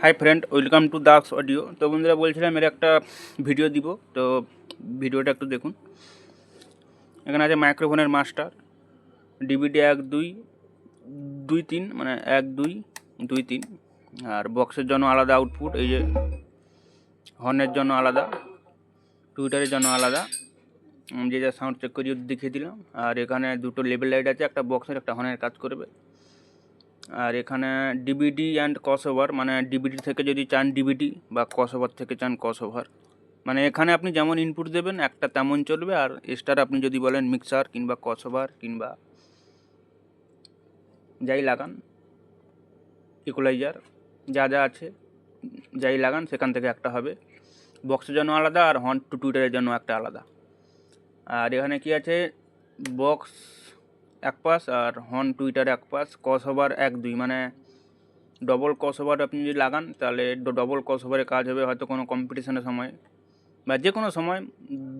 High friend, welcome to Dax audio. তো বন্ধুরা বলছিলাম এর একটা ভিডিও দিব, তো ভিডিওটা একটু দেখুন। এখানে আছে মাইক্রোফোনের মাস্টার, ডিভিডি 1 2 2 3, মানে 1 2 2 3। আর বক্সের জন্য আলাদা আউটপুট, এই যে হর্নের জন্য আলাদা, টুইটারের জন্য আলাদা, যে যা সাউন্ড চেক করে দেখিয়ে দিলাম। আর এখানে দুটো লেবেল লাইট আছে, একটা বক্সের একটা হর্নের কাজ করবে। আর এখানে ডিভিডি অ্যান্ড ক্রস ওভার, মানে ডিভিডি থেকে যদি চান ডিভিডি বা ক্রস ওভার থেকে চান ক্রস ওভার, মানে এখানে আপনি যেমন ইনপুট দেবেন একটা তেমন চলবে। আর এক্সট্রা আপনি যদি বলেন মিক্সার কিংবা ক্রস ওভার কিংবা যাই লাগান, ইকুয়ালাইজার যা যা আছে যাই লাগান সেখান থেকে একটা হবে। বক্সের জন্য আলাদা আর হর্ন টু টুইটারের জন্য একটা আলাদা। আর এখানে কি আছে, বক্স এক পাশ আর হর্ন টুইটার এক পাশ, ক্রস ওভার 1 2, মানে ডবল ক্রস ওভার আপনি যদি লাগান তাহলে ডবল ক্রস ওভারের কাজ হবে হয়তো কোনো কম্পিটিশনের সময় বা যে কোনো সময়।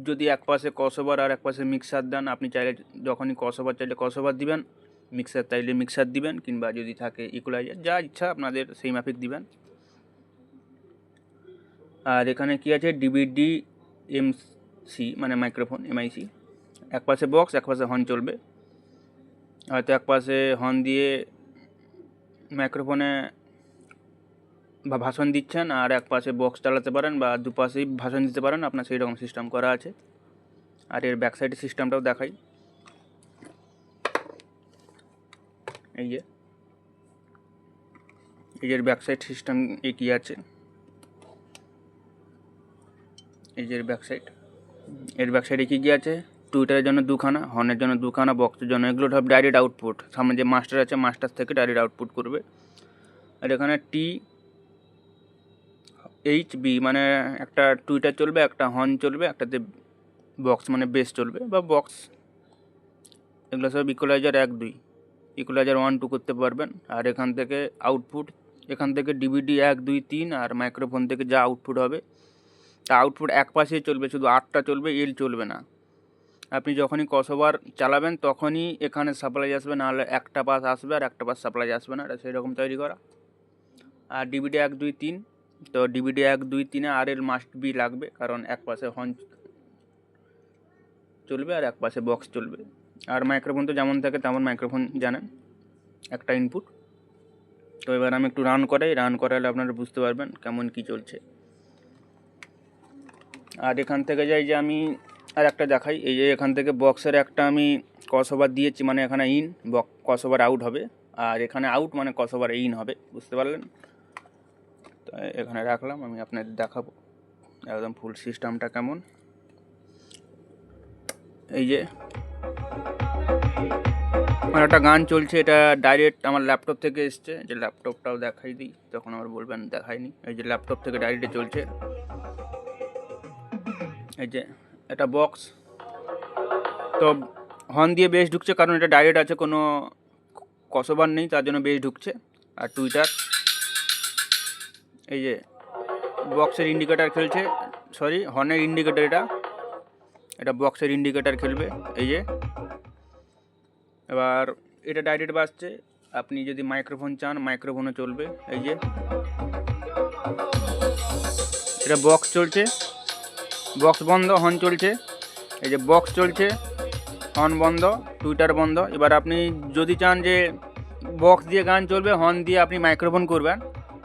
যদি এক পাশে ক্রস ওভার আর এক পাশে মিক্সার দেন, আপনি চাইলে যখনই ক্রস ওভার চাইলে ক্রস ওভার দিবেন, মিক্সার চাইলে মিক্সার দিবেন, কিংবা যদি থাকে ইকুয়ালাইজার, যা ইচ্ছা আপনাদের সেই মাফিক দিবেন। আর এখানে কি আছে, ডিভিডি এমসি, মানে মাইক্রোফোন এমআইসি, এক পাশে বক্স এক পাশে হর্ন চলবে। হয়তো এক পাশে হর্ন দিয়ে মাইক্রোফোনে বা ভাষণ দিচ্ছেন আর এক পাশে বক্স চালাতে পারেন, বা দুপাশেই ভাষণ দিতে পারেন, আপনার সেই রকম সিস্টেম করা আছে। আর এর ব্যাক সাইডের সিস্টেমটাও দেখাই, এই যে ব্যাক সাইড সিস্টেম কি আছে, এই যে ব্যাক সাইড, এর ব্যাক সাইডে কী কী আছে, টুইটারের জন্য 2খানা, হর্নের জন্য 2খানা, বক্সের জন্য, এগুলো সব ডাইরেক্ট আউটপুট। সামনে যে মাস্টার আছে মাস্টার থেকে ডাইরেক্ট আউটপুট করবে। আর এখানে THB, মানে একটা টুইটার চলবে, একটা হর্ন চলবে, একটাতে বক্স মানে বেস চলবে বা বক্স। এগুলো সব ইকুয়ালাইজার 1 2, ইকুয়ালাইজার 1 2 করতে পারবেন। আর এখান থেকে আউটপুট, এখান থেকে ডিভিডি 1 2 3 আর মাইক্রোফোন থেকে যা আউটপুট হবে তা আউটপুট এক পাশেই চলবে, শুধু 8টা চলবে, এল চলবে না। আপনি যখনই ক্রস ওভার চালাবেন তখনই এখানে সাপ্লাই আসবে, নাহলে একটা পাস আসবে আর একটা পাস সাপ্লাই আসবে না, এটা সেই রকম তৈরি করা। আর ডিভিডি 1 2 3, তো ডিভিডি 1 2 3 আর এল মাস্ট বি লাগবে, কারণ এক পাশে হর্ন চলবে আর এক পাশে বক্স চলবে। আর মাইক্রোফোন তো যেমন থাকে তেমন মাইক্রোফোন জানেন, একটা ইনপুট। তো এবার আমি একটু রান করালে আপনারা বুঝতে পারবেন কেমন কি চলছে। আর এখান থেকে যাই যে আমি আর একটা দেখাই, এই যে এখান থেকে বক্সের একটা আমি ক্রস ওভার দিয়েছি, মানে এখানে ইন, ক্রস ওভার আউট হবে, আর এখানে আউট মানে ক্রস ওভার ইন হবে, বুঝতে পারলেন? তো এখানে রাখলাম, আমি আপনাদের দেখাবো একদম ফুল সিস্টেমটা কেমন। এই যে আমার একটা গান চলছে, এটা ডাইরেক্ট আমার ল্যাপটপ থেকে এসছে, যে ল্যাপটপটাও দেখাই দিই, তখন আবার বলবেন দেখাইনি। এই যে ল্যাপটপ থেকে ডাইরেক্টে চলছে, এই যে এটা বক্স। তো হর্ন দিয়ে বেস ঢুকছে, কারণ এটা ডাইরেক্ট আছে, কোনো ক্রসওভার নেই, তার জন্য বেস ঢুকছে। আর টুইটার, এই যে বক্সের ইন্ডিকেটার খেলছে, সরি হর্নের ইন্ডিকেটার, এটা বক্সের ইন্ডিকেটার খেলবে। এই যে এবার এটা ডাইরেক্ট বাজছে, আপনি যদি মাইক্রোফোন চান মাইক্রোফোনও চলবে। এই যে এটা বক্স চলছে, বক্স বন্ধ, হর্ন চলছে। এই যে বক্স চলছে, হর্ন বন্ধ, টুইটার বন্ধ। এবার আপনি যদি চান যে বক্স দিয়ে গান চলবে, হর্ন দিয়ে আপনি মাইক্রোফোন করবেন,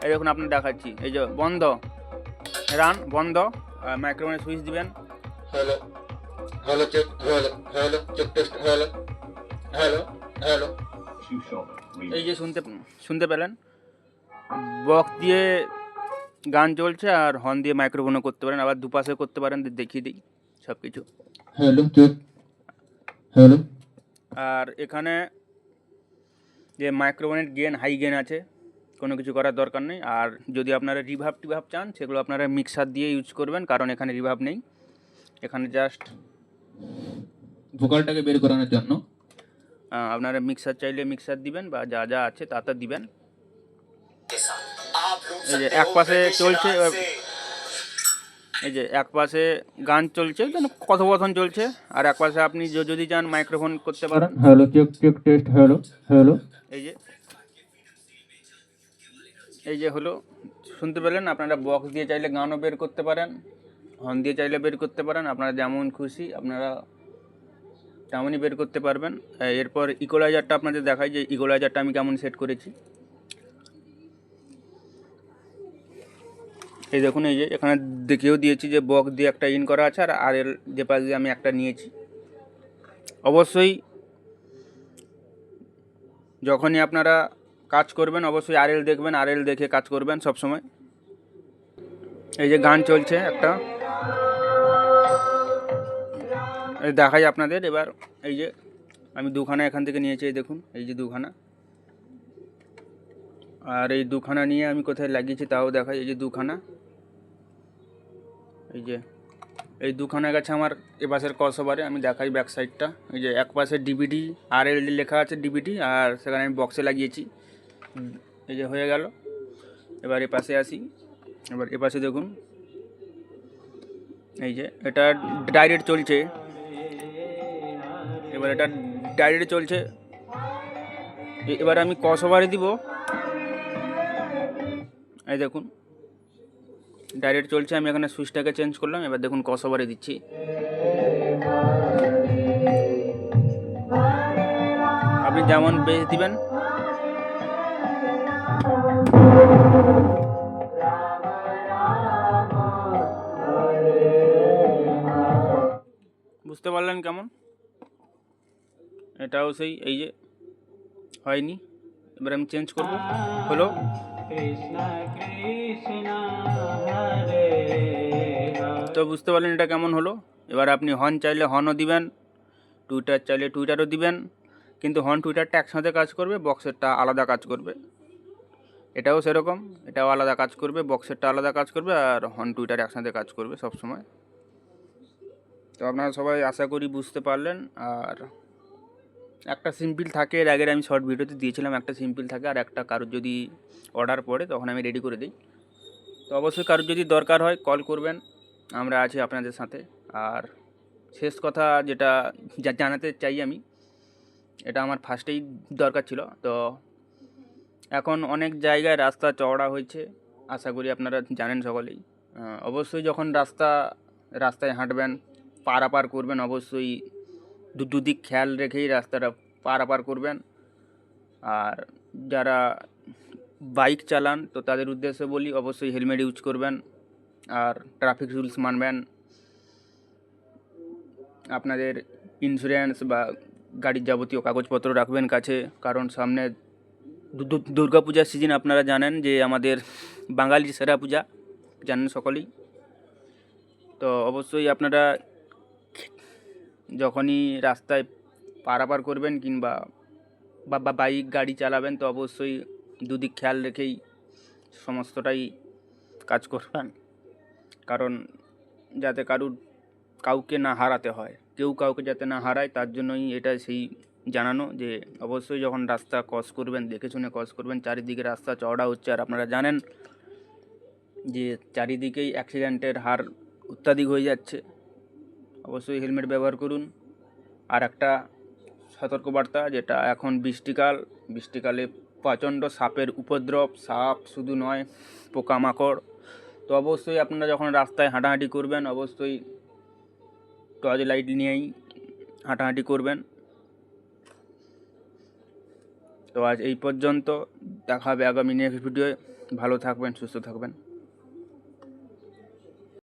এই দেখুন আপনার দেখাচ্ছি, এই যে বন্ধ, রান বন্ধ, মাইক্রোফোনে সুইচ দিবেন, hello hello check, hello hello check test, hello hello hello. এই যে শুনতে পেলেন, বক্স দিয়ে গান চলছে আর হর্ন দিয়ে মাইক্রোফোনও করতে পারেন, আবার দুপাশে করতে পারেন, দেখিয়ে দিই সব কিছু। Hello check, hello. আর এখানে যে মাইক্রোফোনের গেন, হাই গেন আছে, কোনো কিছু করার দরকার নেই। আর যদি আপনারা রিভার্ব টিভার্ব চান সেগুলো আপনারা মিক্সার দিয়ে ইউজ করবেন, কারণ এখানে রিভার্ব নেই, এখানে জাস্ট ভোকালটাকে বের করানোর জন্য আপনারা মিক্সার চাইলে মিক্সার দিবেন, বা যা যা আছে তা দিবেন। এই যে এক পাশে চলছে, এই যে এক পাশে গান চলছে, কথোপকথন চলছে, আর এক পাশে আপনি যদি চান মাইক্রোফোন করতে পারেন। Hello check check test, hello hello. এই যে হলো শুনতে পেলেন, আপনারা বক্স দিয়ে চাইলে গানও বের করতে পারেন, হর্ন দিয়ে চাইলে বের করতে পারেন, আপনারা যেমন খুশি আপনারা তেমনই বের করতে পারবেন। এরপর ইকুয়ালাইজারটা আপনাদের দেখাই যে ইকুয়ালাইজারটা আমি কেমন সেট করেছি। এই দেখুন, এই যে এখানে দেখিয়েও দিয়েছি যে বক্স দিয়ে একটা ইন করা আছে, আর এল যে পাশ দিয়ে আমি একটা নিয়েছি। অবশ্যই যখনই আপনারা কাজ করবেন অবশ্যই আরএল দেখবেন, আরএল দেখে কাজ করবেন সব সময়। এই যে গান চলছে একটা, এই দেখাই আপনাদের। এবার এই যে আমি দুখানা এখান থেকে নিয়েছি, এই দেখুন এই যে দুখানা, আর এই দুখানা নিয়ে আমি কোথায় লাগিয়েছি তাও দেখাই। এই যে দুখানা, এই যে এই দুখানা গেছে আমার এপাশের ক্রসওভারে, আমি দেখাই ব্যাক সাইডটা। এই যে এক পাশে ডিভিডি আর এল লেখা আছে ডিভিডি, আর সেখানে আমি বক্সে লাগিয়েছি। এই যে হয়ে গেল। এবার এপাশে আসি, এবার এপাশে দেখুন এই যে এটা ডাইরেক্ট চলছে, এবার এটা ডাইরেক্ট চলছে। এবার আমি ক্রসওভারে দিব, এই দেখুন ডাইরেক্ট চলছে। আমি এখানে সুইচটাকে চেঞ্জ করলাম, এবার দেখুন ক্রসওভারে দিচ্ছি। আপনি যেমন বেস দিবেন বুঝতে পারলেন কেমন? এটাও সেই এই যে হয়নি, এবার আমি চেঞ্জ করব, হলো। তো বুঝতে পারলেন এটা কেমন হলো। এবার আপনি হর্ন চাইলে হর্নও দিবেন, টুইটার চাইলে টুইটারও দিবেন, কিন্তু হর্ন টুইটারটা একসাথে কাজ করবে, বক্সেরটা আলাদা কাজ করবে। এটাও সেরকম, এটাও আলাদা কাজ করবে, বক্সেরটা আলাদা কাজ করবে, আর হর্ন টুইটার একসাথে কাজ করবে সব সময়। তো আপনারা সবাই আশা করি বুঝতে পারলেন। আর একটা সিম্পল থাকে, এর আগের আমি শর্ট ভিডিওতে দিয়েছিলাম, একটা সিম্পল থাকে, আর একটা কারোর যদি অর্ডার পড়ে তখন আমি রেডি করে দিই। তো অবশ্যই কারোর যদি দরকার হয় কল করবেন, আমরা আছি আপনাদের সাথে। আর শেষ কথা যেটা জানাতে চাই আমি, এটা আমার ফার্স্টেই দরকার ছিল। তো এখন অনেক জায়গায় রাস্তা চওড়া হয়েছে, আশা করি আপনারা জানেন সকলেই। অবশ্যই যখন রাস্তায় হাঁটবেন, পারাপার করবেন, অবশ্যই দুদিক খেয়াল রেখেই রাস্তাটা পারাপার করবেন। আর যারা বাইক চালান তো তাদের উদ্দেশ্যে বলি, অবশ্যই হেলমেট ইউজ করবেন, আর ট্রাফিক রুলস মানবেন। আপনাদের ইন্স্যুরেন্স বা গাড়ির যাবতীয় কাগজপত্র রাখবেন কাছে, কারণ সামনে দুর্গা পূজার সিজন, আপনারা জানেন যে আমাদের বাঙালির সেরা পূজা, জানেন সকলেই। তো অবশ্যই আপনারা যখনই রাস্তায় পারাপার করবেন কিংবা বাইক গাড়ি চালাবেন তো অবশ্যই দুদিক খেয়াল রেখেই সমস্তটাই কাজ করবেন, কারণ যাতে কাউকে না হারাতে হয়, কেউ কাউকে যাতে না হারায়, তার জন্যই এটা সেই জানানো যে অবশ্যই যখন রাস্তা ক্রস করবেন দেখে শুনে ক্রস করবেন। চারিদিকে রাস্তা চওড়া হচ্ছে, আর আপনারা জানেন যে চারিদিকেই অ্যাক্সিডেন্টের হার অত্যাধিক হয়ে যাচ্ছে। অবশ্যই হেলমেট ব্যবহার করুন। আর একটা সতর্কবার্তা, যেটা এখন বৃষ্টিকালে প্রচণ্ড সাপের উপদ্রব, সাপ শুধু নয় পোকামাকড়। তো অবশ্যই আপনারা যখন রাস্তায় হাঁটাহাঁটি করবেন অবশ্যই টর্চ লাইট নিয়েই হাঁটাহাঁটি করবেন। তো আজ এই পর্যন্ত, দেখা হবে আগামী নেক্সট ভিডিওয়ে। ভালো থাকবেন, সুস্থ থাকবেন।